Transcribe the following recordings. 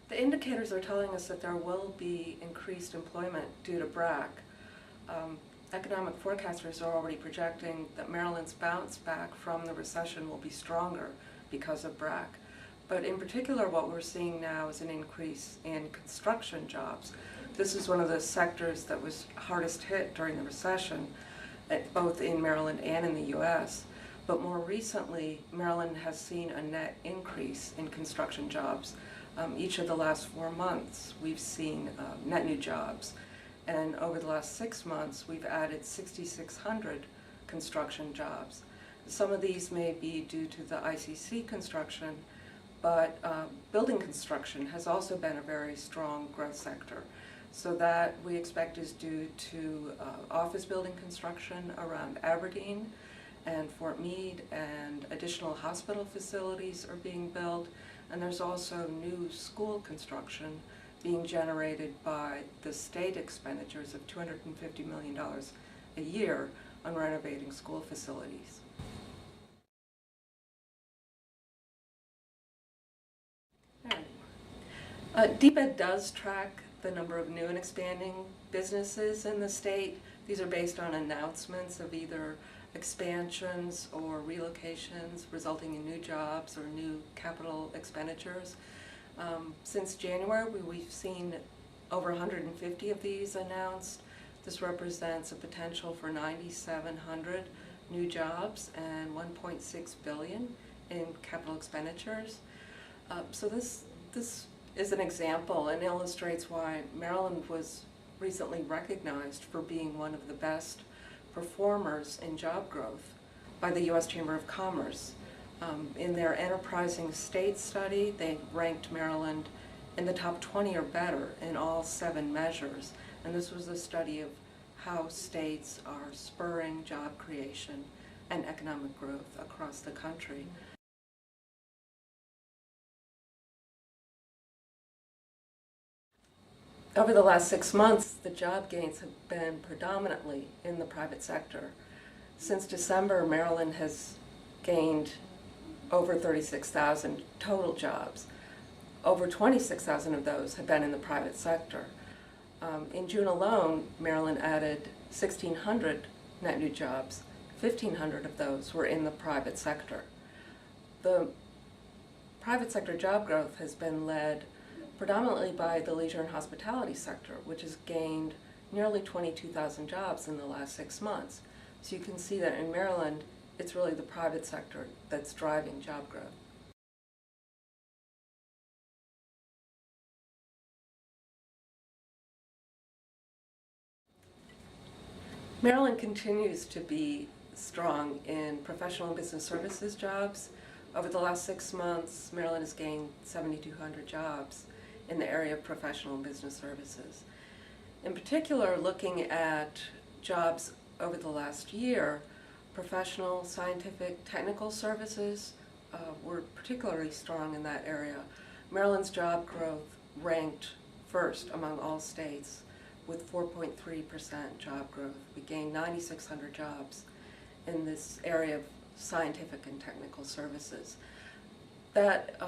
The indicators are telling us that there will be increased employment due to BRAC. Economic forecasters are already projecting that Maryland's bounce back from the recession will be stronger because of BRAC. But in particular, what we're seeing now is an increase in construction jobs. This is one of the sectors that was hardest hit during the recession, both in Maryland and in the U.S. But more recently, Maryland has seen a net increase in construction jobs. Each of the last 4 months, we've seen net new jobs. And over the last 6 months, we've added 6,600 construction jobs. Some of these may be due to the ICC construction, but building construction has also been a very strong growth sector. So that we expect is due to office building construction around Aberdeen and Fort Meade, and additional hospital facilities are being built, and there's also new school construction being generated by the state expenditures of $250 million a year on renovating school facilities. DBED does track the number of new and expanding businesses in the state. These are based on announcements of either expansions or relocations resulting in new jobs or new capital expenditures. Since January, we've seen over 150 of these announced. This represents a potential for 9,700 new jobs and $1.6 billion in capital expenditures. So this is an example and illustrates why Maryland was recently recognized for being one of the best performers in job growth by the U.S. Chamber of Commerce. In their Enterprising States study, they ranked Maryland in the top 20 or better in all 7 measures. And this was a study of how states are spurring job creation and economic growth across the country. Over the last 6 months, the job gains have been predominantly in the private sector. Since December, Maryland has gained over 36,000 total jobs. Over 26,000 of those have been in the private sector. In June alone, Maryland added 1,600 net new jobs. 1,500 of those were in the private sector. The private sector job growth has been led predominantly by the leisure and hospitality sector, which has gained nearly 22,000 jobs in the last 6 months. So you can see that in Maryland, it's really the private sector that's driving job growth. Maryland continues to be strong in professional and business services jobs. Over the last 6 months, Maryland has gained 7,200 jobs in the area of professional and business services. In particular, looking at jobs over the last year, professional, scientific, technical services were particularly strong in that area. Maryland's job growth ranked first among all states with 4.3% job growth. We gained 9,600 jobs in this area of scientific and technical services. That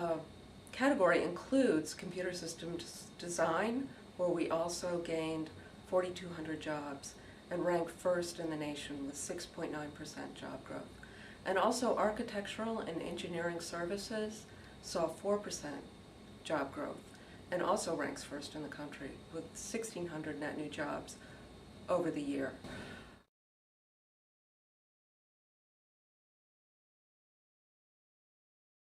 category includes computer systems design, where we also gained 4,200 jobs and ranked first in the nation with 6.9% job growth. And also architectural and engineering services saw 4% job growth and also ranks first in the country with 1,600 net new jobs over the year.